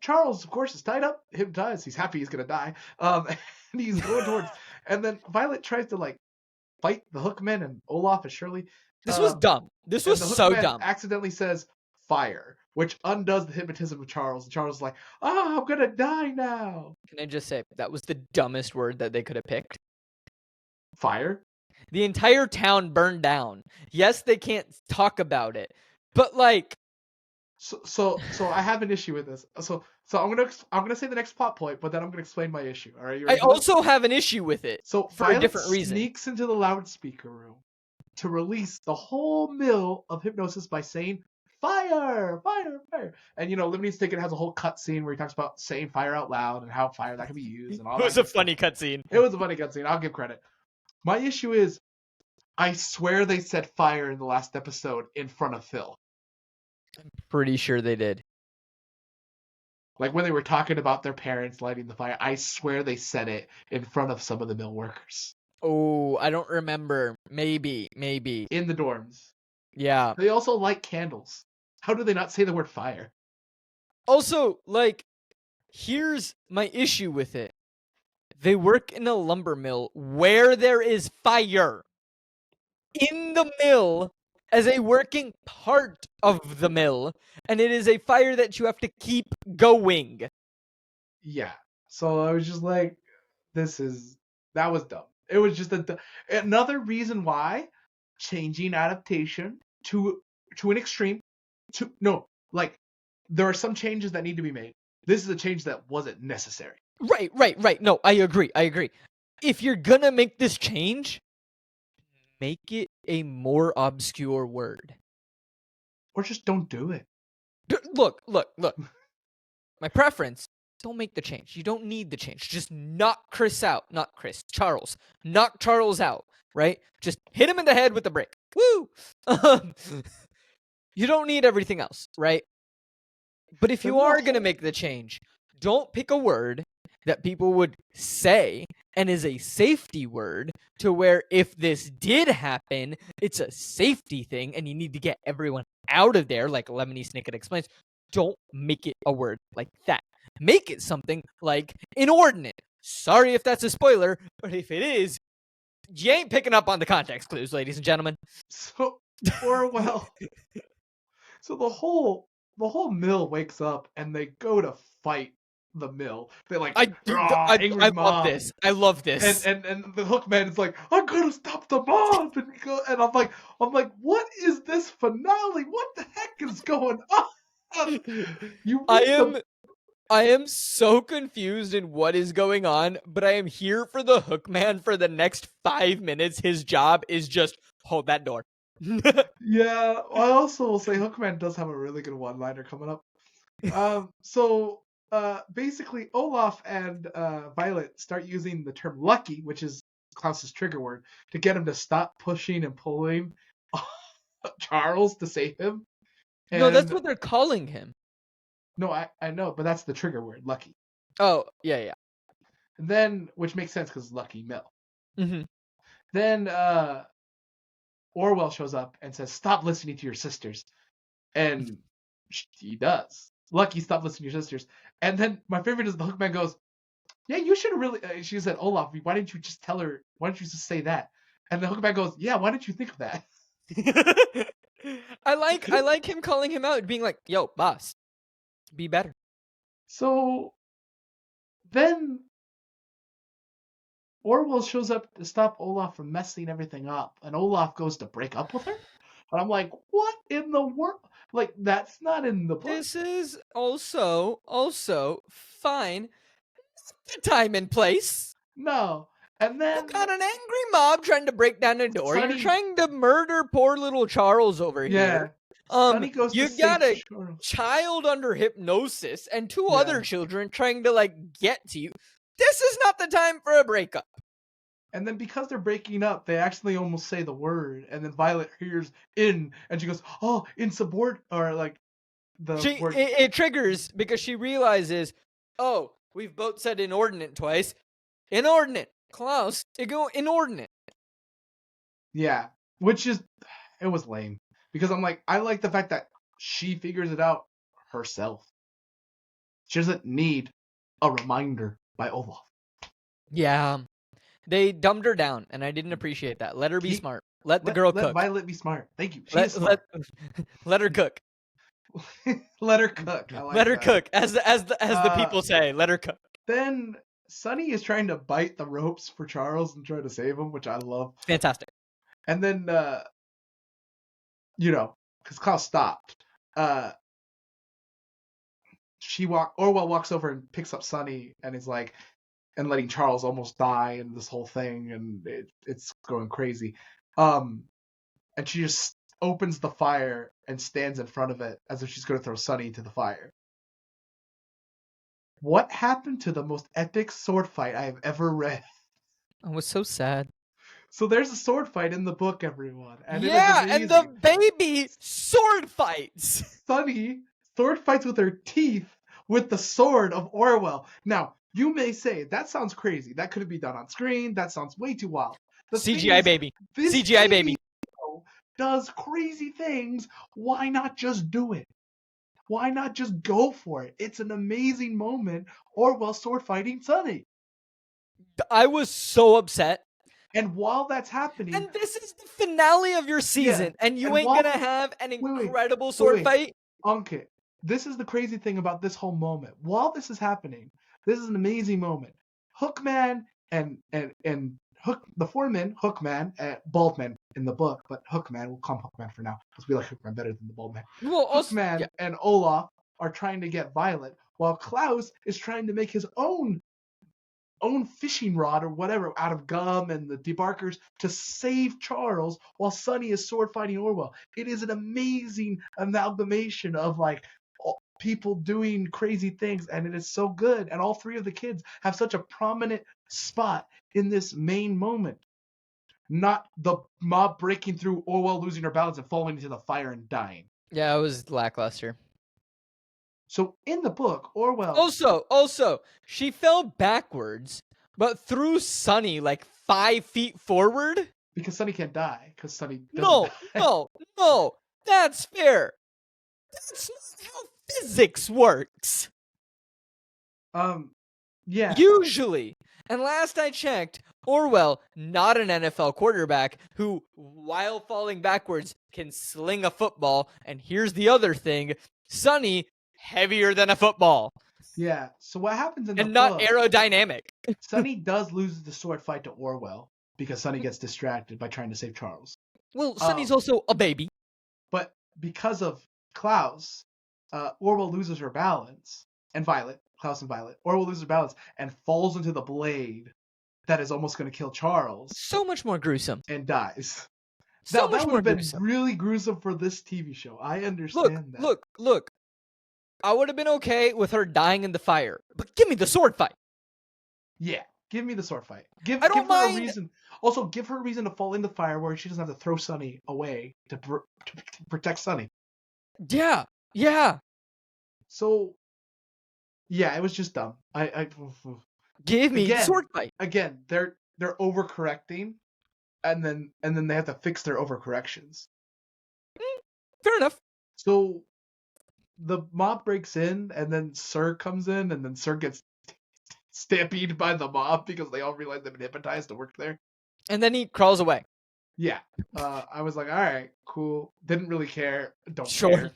Charles, of course, is tied up, hypnotized. He's happy he's going to die. And he's going towards... And then Violet tries to, fight the Hookman, and Olaf is Shirley. This was dumb. This was so dumb. Accidentally says fire. which undoes the hypnotism of Charles. And Charles is like, I'm gonna die now. Can I just say that was the dumbest word that they could have picked? Fire? The entire town burned down. Yes, they can't talk about it, but like. So I have an issue with this. So I'm gonna say the next plot point, but then I'm gonna explain my issue. All right, you I ready? also have an issue with it. So for Violet a different reason. Sneaks into the loudspeaker room to release the whole mill of hypnosis by saying fire, fire, fire. And Lemony Snicket has a whole cutscene where he talks about saying fire out loud and how fire that can be used and all that. It was a funny cutscene. It was a funny cutscene. I'll give credit. My issue is, I swear they said fire in the last episode in front of Phil. I'm pretty sure they did. Like when they were talking about their parents lighting the fire, I swear they said it in front of some of the mill workers. Oh, I don't remember. Maybe. In the dorms. Yeah. They also light candles. How do they not say the word fire? Also, like, here's my issue with it. They work in a lumber mill where there is fire in the mill as a working part of the mill, and it is a fire that you have to keep going. Yeah. So I was just like, that was dumb. It was just another reason why changing adaptation to an extreme. There are some changes that need to be made. This is a change that wasn't necessary. Right. No, I agree. If you're gonna make this change, make it a more obscure word. Or just don't do it. Look. My preference, don't make the change. You don't need the change. Just knock Charles. Knock Charles out, right? Just hit him in the head with the brick. Woo! You don't need everything else, right? But if you are going to make the change, don't pick a word that people would say and is a safety word to where if this did happen, it's a safety thing and you need to get everyone out of there, like Lemony Snicket explains. Don't make it a word like that. Make it something like inordinate. Sorry if that's a spoiler, but if it is, you ain't picking up on the context clues, ladies and gentlemen. So the whole mill wakes up and they go to fight the mill. They I love this. I love this. And the Hookman is like, I'm gonna stop the mob, and I'm like, what is this finale? What the heck is going on? I am so confused in what is going on, but I am here for the Hookman for the next 5 minutes. His job is just hold that door. Yeah, I also will say Hookman does have a really good one-liner coming up. So basically Olaf and Violet start using the term lucky, which is Klaus's trigger word, to get him to stop pushing and pulling Charles to save him. No, that's what they're calling him. No, I know, but that's the trigger word, lucky. Oh, yeah. And then, which makes sense because Lucky Mill. Mm-hmm. Then Orwell shows up and says, stop listening to your sisters. And he does. Lucky, stop listening to your sisters. And then my favorite is the Hookman goes, yeah, you should have really... she said, Olaf, why didn't you just tell her... Why didn't you just say that? And the Hookman goes, yeah, why didn't you think of that? I like him calling him out, being like, yo, boss, be better. So then Orwell shows up to stop Olaf from messing everything up, and Olaf goes to break up with her. And I'm like, what in the world? Like, that's not in the book. This is also fine. Time and place. No. And then you got an angry mob trying to break down a door. You're trying to murder poor little Charles over here. You got a child under hypnosis and two other children trying to get to you. This is not the time for a breakup. And then because they're breaking up, they actually almost say the word, and then Violet hears in, and she goes, "Oh, insubordinate," or word. It triggers because she realizes, oh, we've both said inordinate twice. Inordinate, Klaus, you go inordinate. Yeah, it was lame because I'm like, I like the fact that she figures it out herself. She doesn't need a reminder by Olaf. Yeah. They dumbed her down, and I didn't appreciate that. Let her be smart. Let the girl cook. Let Violet be smart. Thank you. Let her cook. Let her cook. I like Let her that. cook, as the people say. Let her cook. Then Sonny is trying to bite the ropes for Charles and try to save him, which I love. Fantastic. And then, because Klaus stopped, Orwell walks over and picks up Sonny and is like, and letting Charles almost die and this whole thing, and it's going crazy. And she just opens the fire and stands in front of it as if she's going to throw Sonny into the fire. What happened to the most epic sword fight I have ever read? I was so sad. So there's a sword fight in the book, everyone. And yeah, it is and the baby sword fights. Sonny sword fights with her teeth with the sword of Orwell. Now, you may say, that sounds crazy. That couldn't be done on screen. That sounds way too wild. CGI baby. This CGI TV baby show does crazy things. Why not just do it? Why not just go for it? It's an amazing moment. Orwell sword fighting Sonny. I was so upset. And while that's happening... And this is the finale of your season, and you ain't gonna have an incredible sword fight? Ankit, this is the crazy thing about this whole moment. While this is happening, this is an amazing moment. Hookman and Hook, the foreman, Hookman, Baldman in the book, but Hookman, we'll call him Hookman for now, because we like Hookman better than the Baldman. Well, Hookman and Olaf are trying to get Violet, while Klaus is trying to make his own fishing rod or whatever out of gum and the debarkers to save Charles, while Sonny is sword fighting Orwell. It is an amazing amalgamation of like people doing crazy things, and it is so good. And all three of the kids have such a prominent spot in this main moment. Not the mob breaking through, Orwell losing her balance and falling into the fire and dying. Yeah, it was lackluster. So in the book, Orwell... Also, she fell backwards, but threw Sonny like 5 feet forward. Because Sonny can't die. Because Sonny doesn't die. No, that's fair. That's not how physics works. Yeah. Usually. And last I checked, Orwell, not an NFL quarterback, who, while falling backwards, can sling a football. And here's the other thing, Sonny, heavier than a football. Yeah, so what happens in the book... And not aerodynamic. Sonny does lose the sword fight to Orwell, because Sonny gets distracted by trying to save Charles. Well, Sonny's also a baby. But because of Klaus, Orwell loses her balance, and Violet, Klaus and Violet, Orwell loses her balance and falls into the blade that is almost going to kill Charles. So much more gruesome. And dies. So Now, much that would more have been gruesome. really gruesome for this TV show. I understand that. Look. I would have been okay with her dying in the fire, but give me the sword fight. Yeah, give me the sword fight. Give her a reason. Also, give her a reason to fall in the fire where she doesn't have to throw Sonny away to protect Sonny. Yeah. So, yeah, it was just dumb. Give me the sword fight. Again, they're overcorrecting, and then they have to fix their overcorrections. Fair enough. So the mob breaks in, and then Sir comes in, and then Sir gets stampeded by the mob because they all realize they've been hypnotized to work there. And then he crawls away. Yeah. I was like, all right, cool. Didn't really care. Don't Sure. care.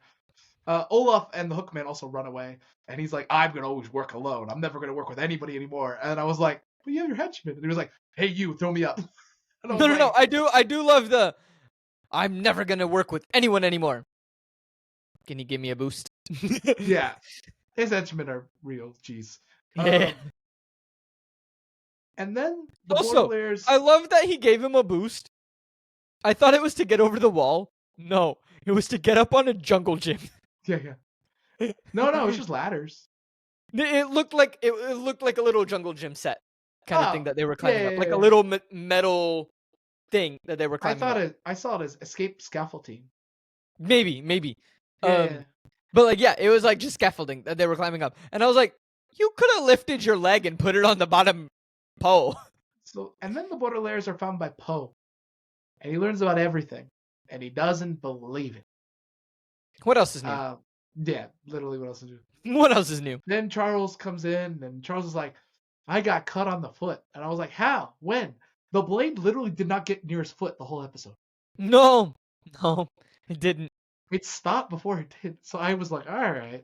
Olaf and the Hookman also run away, and he's like, I'm going to always work alone. I'm never going to work with anybody anymore. And I was like, but you have your henchmen. And he was like, hey, you, throw me up. No. I do love the, I'm never going to work with anyone anymore. Can you give me a boost? Yeah. His henchmen are real. Jeez. Yeah. And then the also, Borderlands... I love that he gave him a boost. I thought it was to get over the wall. No, it was to get up on a jungle gym. Yeah. No, it's just ladders. It looked like it looked like a little jungle gym set kind of thing that they were climbing up, like a little metal thing that they were climbing up. I saw it as escape scaffolding. Maybe. Yeah. But like, yeah, it was like just scaffolding that they were climbing up, and I was like, you could have lifted your leg and put it on the bottom pole. So, and then the Borderlands are found by Poe, and he learns about everything, and he doesn't believe it. What else is new? Yeah, literally, what else is new? What else is new? Then Charles comes in, and Charles is like, I got cut on the foot. And I was like, how? When? The blade literally did not get near his foot the whole episode. No, it didn't. It stopped before it did. So I was like, all right.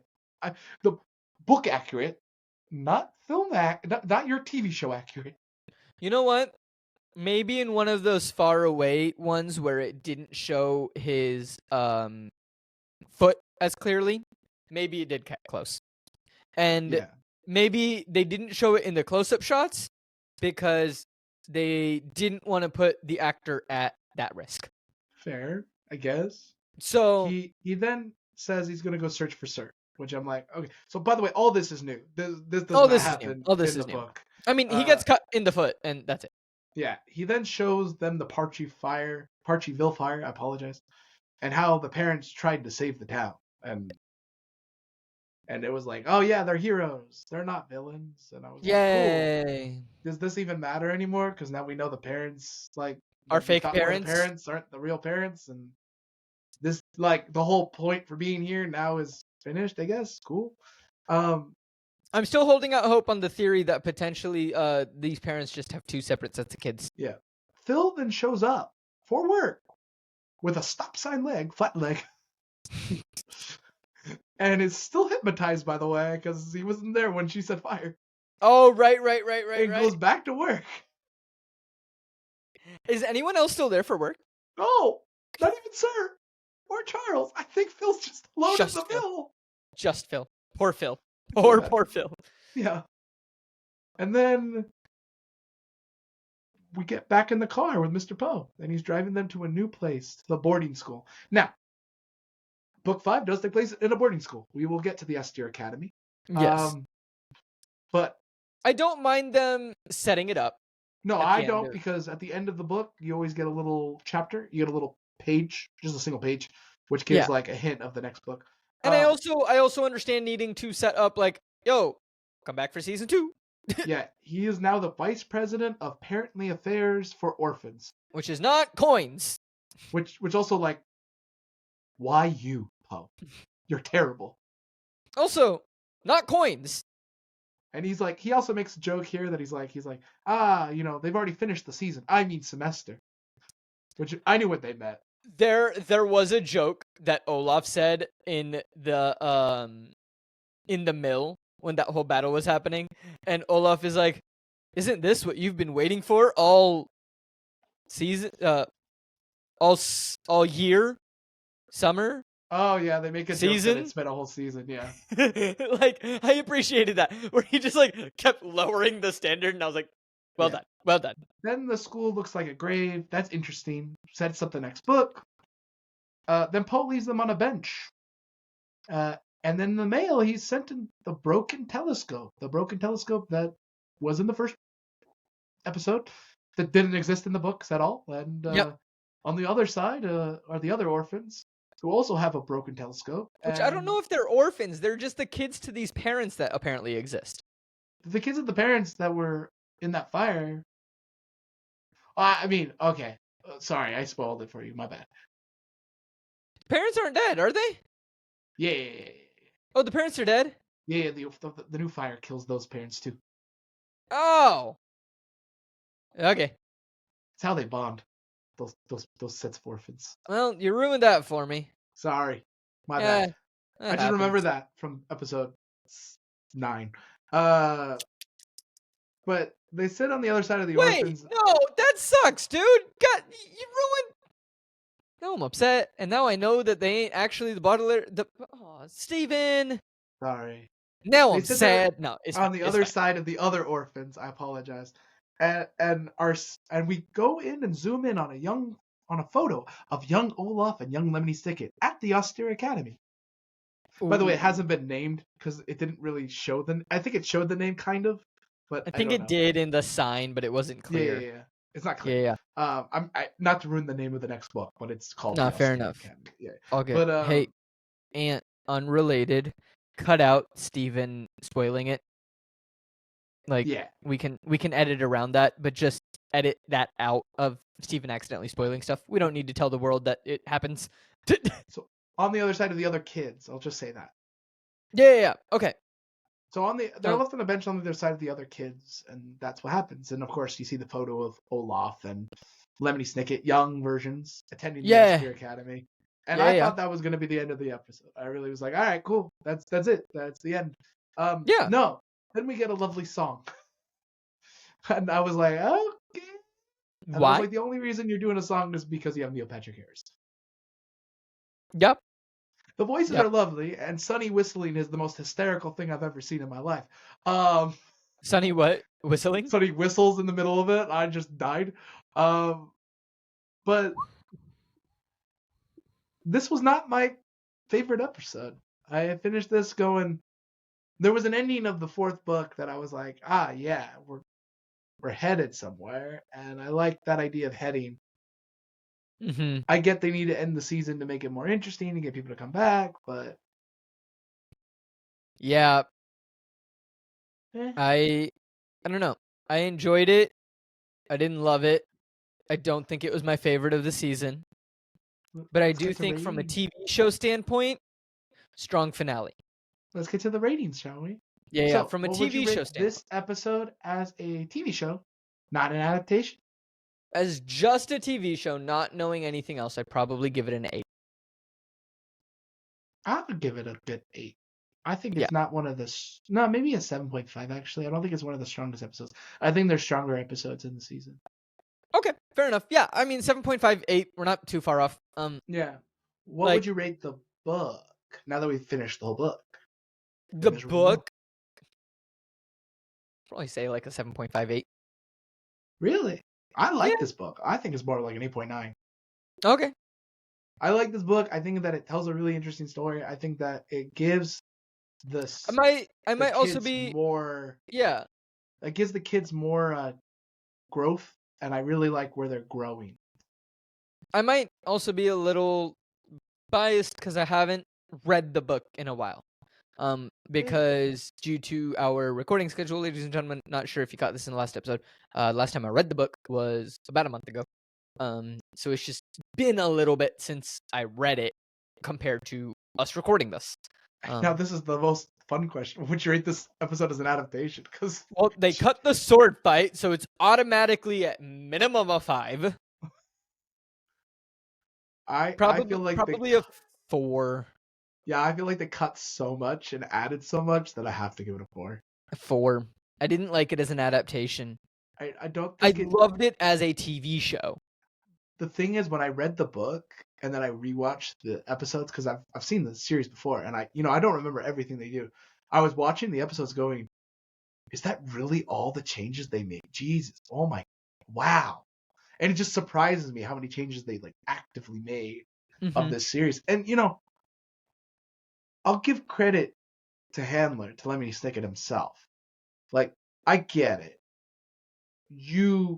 The book accurate, not not your TV show accurate. You know what? Maybe in one of those far away ones where it didn't show his foot as clearly, maybe it did get close. And Yeah. maybe they didn't show it in the close-up shots because they didn't want to put the actor at that risk. Fair, I guess. So He then says he's gonna go search for Sir, which I'm like, okay. So by the way, all this is new. This does not happen in the book. I mean, he gets cut in the foot, and that's it. Yeah, he then shows them the Parcheville fire. I apologize, and how the parents tried to save the town, and it was like, oh yeah, they're heroes. They're not villains, and I was like, cool. Does this even matter anymore? Because now we know the parents are fake parents. The parents aren't the real parents, and this the whole point for being here now is finished. I guess cool. I'm still holding out hope on the theory that potentially these parents just have two separate sets of kids. Yeah. Phil then shows up for work with a stop sign flat leg. And is still hypnotized, by the way, because he wasn't there when she said fire. Oh, right. And goes back to work. Is anyone else still there for work? No, not even Sir or Charles. I think Phil's just alone in the mill. Just Phil. Poor Phil. Poor Phil. Yeah. And then we get back in the car with Mr. Poe, and he's driving them to a new place, the boarding school. Now, Book 5 does take place in a boarding school. We will get to the Austere Academy. Yes. But I don't mind them setting it up. No, I don't, because at the end of the book, you always get a little chapter. You get a little page, just a single page, which gives a hint of the next book. And I also understand needing to set up yo, come back for season 2. Yeah, he is now the vice president of Parently Affairs for Orphans, which is not coins. Which also why you, Poe? You're terrible. Also, not coins. And he's he also makes a joke here that he's like, they've already finished the season. I mean semester. Which I knew what they meant. There was a joke that Olaf said in the mill when that whole battle was happening, and Olaf is like, "Isn't this what you've been waiting for all season, all year, summer?" Oh yeah, they make a season? Joke that it's been a whole season, yeah. I appreciated that, where he just kept lowering the standard, and I was like, well done. Then the school looks like a grave. That's interesting. Sets up the next book. Then Poe leaves them on a bench. And then in the mail, he's sent in the broken telescope. The broken telescope that was in the first episode that didn't exist in the books at all. And on the other side are the other orphans who also have a broken telescope. Which I don't know if they're orphans. They're just the kids to these parents that apparently exist. The kids of the parents that were in that fire. I mean, okay. Sorry, I spoiled it for you. My bad. Parents aren't dead, are they? Yeah. Oh, the parents are dead? Yeah, the new fire kills those parents too. Oh. Okay. It's how they bond. Those sets of orphans. Well, you ruined that for me. Sorry. My bad. I just remember that from episode 9. But they sit on the other side of the orphans. No, that sucks, dude. God, you ruined. Now I'm upset, and now I know that they ain't actually the bottler. Steven. Sorry. Now I'm sad. No, it's on the it's other fine. side of the other orphans. I apologize. And we go in and zoom in on a photo of young Olaf and young Lemony Snicket at the Austere Academy. Ooh. By the way, it hasn't been named because it didn't really show them. I think it showed the name kind of, but I think it did in the sign, but it wasn't clear. Yeah. It's not clear. Yeah. I'm not to ruin the name of the next book, but it's called. No, fair enough. Academy. Yeah. Okay. But hey, and unrelated, cut out Steven spoiling it. We can edit around that, but just edit that out of Steven accidentally spoiling stuff. We don't need to tell the world that it happens. So on the other side of the other kids, I'll just say that. Yeah. Okay. So they're left on the bench on the other side of the other kids, and that's what happens. And of course, you see the photo of Olaf and Lemony Snicket, young versions, attending the Austere Academy. And Yeah, I yeah. thought that was going to be the end of the episode. I really was like, all right, cool. That's it. That's the end. Yeah. No. Then we get a lovely song. And I was like, okay. And I was Why? like, the only reason you're doing a song is because you have Neil Patrick Harris. Yep. The voices Yep. are lovely, and Sunny whistling is the most hysterical thing I've ever seen in my life. Sunny what? Whistling? Sunny whistles in the middle of it. I just died. But this was not my favorite episode. I finished this going. There was an ending of the fourth book that I was like, yeah, we're headed somewhere, and I like that idea of heading. Mm-hmm. I get they need to end the season to make it more interesting and get people to come back, but Yeah. eh. I don't know. I enjoyed it. I didn't love it. I don't think it was my favorite of the season. But I Let's do get to think from a ratings. TV show standpoint, strong finale. Let's get to the ratings, shall we? Yeah, yeah. So, From a what would you TV rate show standpoint. this episode as a TV show, not an adaptation? As just a TV show, not knowing anything else, I'd probably give it an 8. I would give it a good 8. I think it's Yeah. not one of the no, maybe a 7.5 actually. I don't think it's one of the strongest episodes. I think there's stronger episodes in the season. Okay, fair enough. Yeah, I mean 7.5, 8. We're not too far off. Yeah. What Like- would you rate the book? Now that we've finished the whole book. The Because we're book, probably say like a 7.58. Really? I like Yeah. this book. I think it's more like an 8.9. Okay. I like this book. I think that it tells a really interesting story. I think that it gives I might also kids be more. yeah. It gives the kids more growth, and I really like where they're growing. I might also be a little biased because I haven't read the book in a while. Because due to our recording schedule, ladies and gentlemen, not sure if you caught this in the last episode. Last time I read the book was about a month ago. So it's just been a little bit since I read it compared to us recording this. Now this is the most fun question. Would you rate this episode as an adaptation? Because Well, they cut the sword fight, so it's automatically at minimum a 5. I feel like probably a 4. Yeah, I feel like they cut so much and added so much that I have to give it a 4. A 4. I didn't like it as an adaptation. I don't I think loved it as a TV show. The thing is, when I read the book and then I rewatched the episodes, because I've seen the series before, and I don't remember everything they do. I was watching the episodes going, is that really all the changes they made? Jesus, oh my, wow. And it just surprises me how many changes they like actively made of this series. And I'll give credit to Handler, to Lemony Snicket himself. Like, I get it.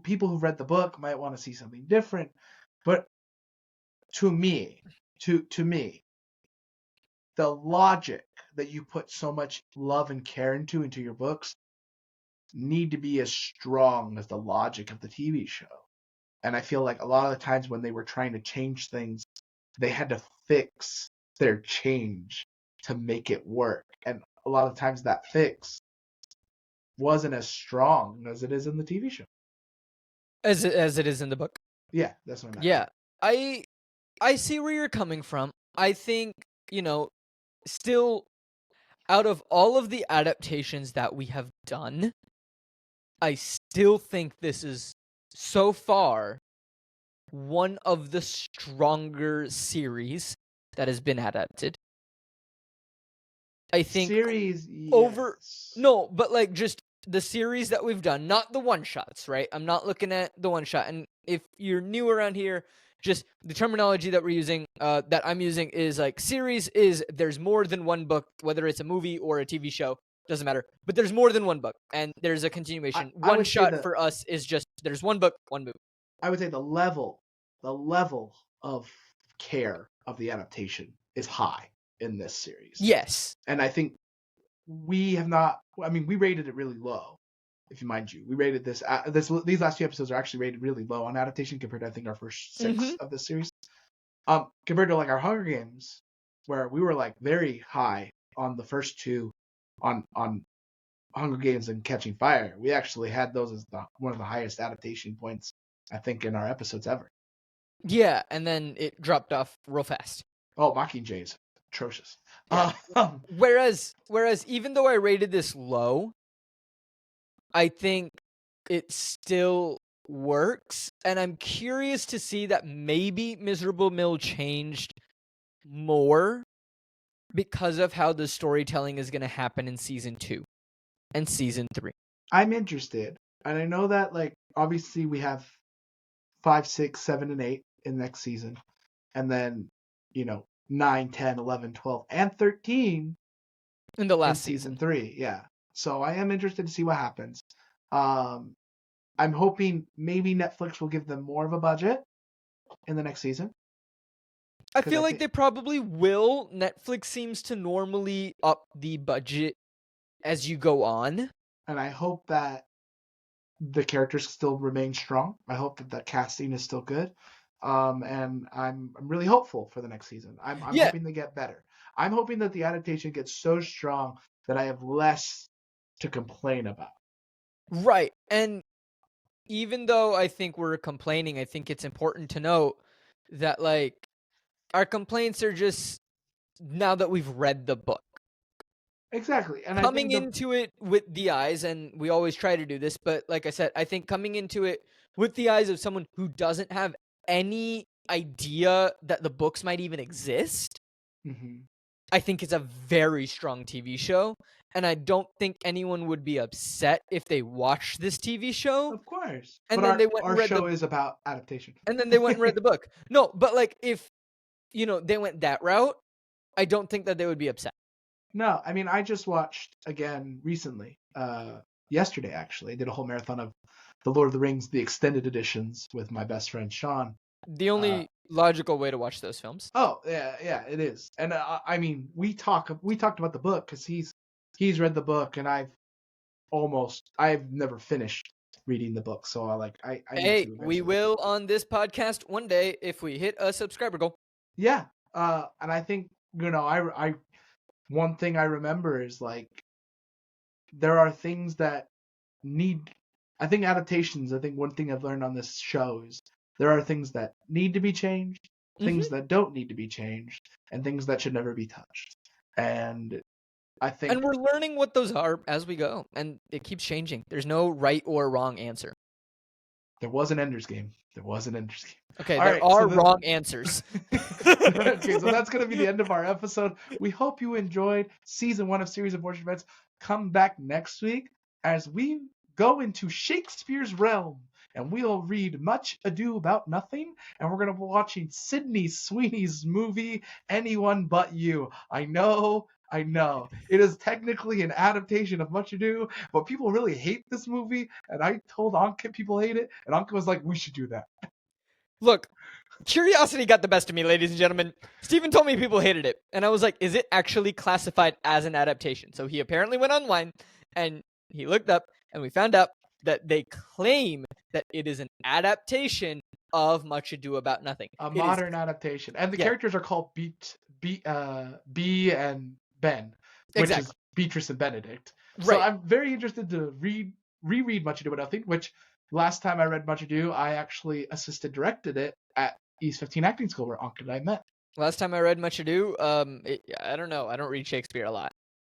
People who've read the book might want to see something different, but to me, the logic that you put so much love and care into your books need to be as strong as the logic of the TV show. And I feel like a lot of the times when they were trying to change things, they had to fix their change to make it work. And a lot of times that fix wasn't as strong as it is in the TV show. As it is in the book. Yeah, that's what I meant. Yeah. I see where you're coming from. I think, still out of all of the adaptations that we have done, I still think this is so far one of the stronger series that has been adapted. I think series yes. No, but like just the series that we've done, not the one shots, right? I'm not looking at the one shot. And if you're new around here, just the terminology that we're using, that I'm using is like series is there's more than one book, whether it's a movie or a TV show, doesn't matter. But there's more than one book, and there's a continuation. One shot for us is just there's one book, one movie. I would say the level of care of the adaptation is high in this series. Yes. And I think we have not. I mean, we rated it really low. If you mind you, we rated these last few episodes are actually rated really low on adaptation compared to I think our first 6 of this series. Compared to like our Hunger Games, where we were like very high on the first 2 on Hunger Games and Catching Fire. We actually had those as one of the highest adaptation points I think in our episodes ever. Yeah, and then it dropped off real fast. Oh, Mockingjay is atrocious. Yeah. Whereas even though I rated this low, I think it still works, and I'm curious to see that maybe Miserable Mill changed more because of how the storytelling is going to happen in season 2 and season 3. I'm interested, and I know that like obviously we have 5, 6, 7, and 8 in next season, and then 9, 10, 11, 12, and 13 in the in last season 3. Yeah, so I am interested to see what happens. I'm hoping maybe Netflix will give them more of a budget in the next season. I feel like they probably will. Netflix seems to normally up the budget as you go on. And I hope that the characters still remain strong. I hope that the casting is still good. And I'm really hopeful for the next season. I'm hoping they get better. I'm hoping that the adaptation gets so strong that I have less to complain about. Right. And even though I think we're complaining, I think it's important to note that like our complaints are just now that we've read the book. Exactly. And coming into it with the eyes, and we always try to do this, but like I said, I think coming into it with the eyes of someone who doesn't have any idea that the books might even exist, I think it's a very strong TV show. And I don't think anyone would be upset if they watched this TV show. Of course. And but then they went our and read show is about adaptation. And then they went and read the book. No, but like if, they went that route, I don't think that they would be upset. No, I mean, I just watched again recently, yesterday actually. I did a whole marathon of The Lord of the Rings, the extended editions with my best friend Sean. The only logical way to watch those films. Oh, yeah, it is. And I mean, we talked about the book because he's read the book, and I've never finished reading the book, so I hey, we will on this podcast one day if we hit a subscriber goal. Yeah, and I think I one thing I remember is like there are things that need. I think adaptations. I think one thing I've learned on this show is there are things that need to be changed, things that don't need to be changed, and things that should never be touched. And I think, and we're learning what those are as we go, and it keeps changing. There's no right or wrong answer. There was an Ender's Game. Okay, there are wrong answers. Okay, so that's going to be the end of our episode. We hope you enjoyed season 1 of Series of Fortune Events. Come back next week as we go into Shakespeare's realm, and we'll read Much Ado About Nothing, and we're going to be watching Sydney Sweeney's movie, Anyone But You. I know. It is technically an adaptation of Much Ado, but people really hate this movie, and I told Ankit people hate it, and Ankit was like, we should do that. Look, curiosity got the best of me, ladies and gentlemen. Stephen told me people hated it, and I was like, is it actually classified as an adaptation? So he apparently went online, and he looked up, and we found out that they claim that it is an adaptation of Much Ado About Nothing. A modern adaptation. And the characters are called B and Ben, which is Beatrice and Benedict. Right. So I'm very interested to reread Much Ado About Nothing, which last time I read Much Ado, I actually assisted directed it at East 15 Acting School where Ankit and I met. Last time I read Much Ado, I don't know. I don't read Shakespeare a lot.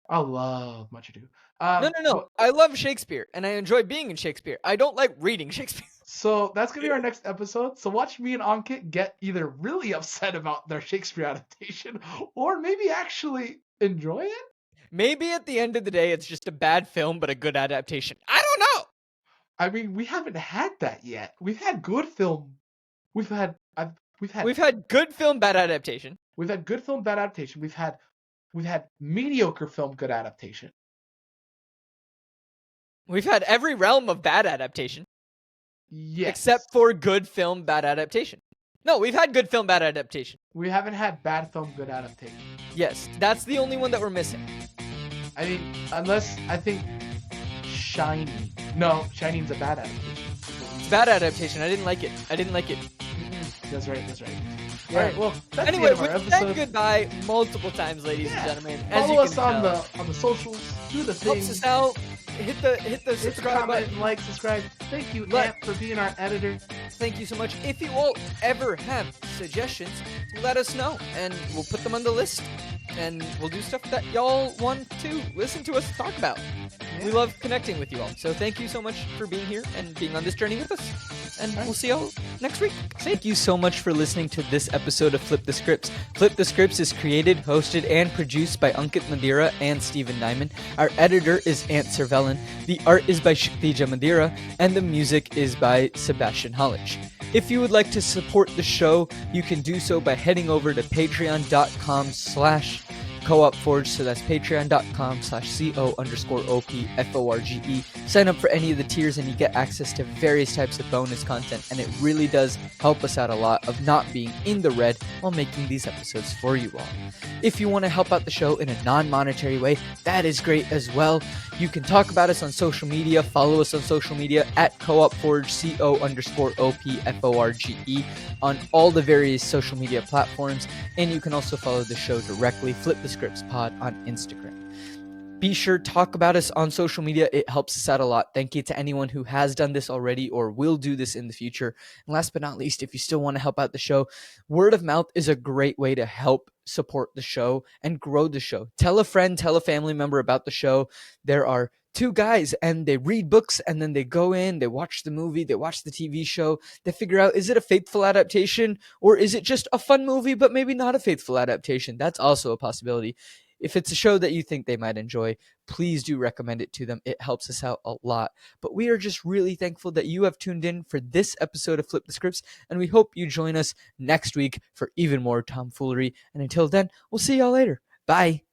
I love Much Ado. No. But I love Shakespeare, and I enjoy being in Shakespeare. I don't like reading Shakespeare. So that's going to be our next episode. So watch me and Ankit get either really upset about their Shakespeare adaptation or maybe actually enjoy it. Maybe at the end of the day, it's just a bad film, but a good adaptation. I don't know. I mean, we haven't had that yet. We've had good film. We've had good film, bad adaptation. We've had good film, bad adaptation. We've had mediocre film, good adaptation. We've had every realm of bad adaptation. Yes. Except for good film, bad adaptation. No, we've had good film, bad adaptation. We haven't had bad film, good adaptation. Yes, that's the only one that we're missing. I mean, unless I think Shining. No, Shining's a bad adaptation. It's bad adaptation. I didn't like it. That's right. Yeah. All right, well, that's anyway, the end of our we've episode. said goodbye multiple times, ladies and gentlemen. Follow us on the socials. Do the thing. Helps us out. Hit the subscribe comment, button. like, subscribe. Thank you, Ant, for being our editor. thank you so much. If you all ever have suggestions, let us know, and we'll put them on the list, and we'll do stuff that y'all want to listen to us talk about. We love connecting with you all, so thank you so much for being here and being on this journey with us, and we'll see y'all next week. Thank you so much for listening to this episode of Flip the Scripts. Flip the Scripts is created, hosted, and produced by Ankit Madhira and Stephen Nieman. Our editor is Servellon. The art is by Kshitija Madhira, and the music is by Sebastian Hollich. If you would like to support the show, you can do so by heading over to patreon.com/co-op-forge. So that's patreon.com/co_opforge. Sign up for any of the tiers and you get access to various types of bonus content, and it really does help us out a lot of not being in the red while making these episodes for you all. If you want to help out the show in a non-monetary way, that is great as well. You can talk about us on social media. Follow us on social media at coopforge, co_opforge on all the various social media platforms. And you can also follow the show directly, Flip the Scripts Pod, on Instagram. Be sure to talk about us on social media. It helps us out a lot. Thank you to anyone who has done this already or will do this in the future. And last but not least, if you still want to help out the show, word of mouth is a great way to help support the show and grow the show. Tell a friend, tell a family member about the show. There are two guys and they read books and then they go in, they watch the movie, they watch the TV show, they figure out, is it a faithful adaptation or is it just a fun movie but maybe not a faithful adaptation? That's also a possibility. If it's a show that you think they might enjoy, please do recommend it to them. It helps us out a lot. But we are just really thankful that you have tuned in for this episode of Flip the Scripts, and we hope you join us next week for even more tomfoolery. And until then, we'll see y'all later. Bye.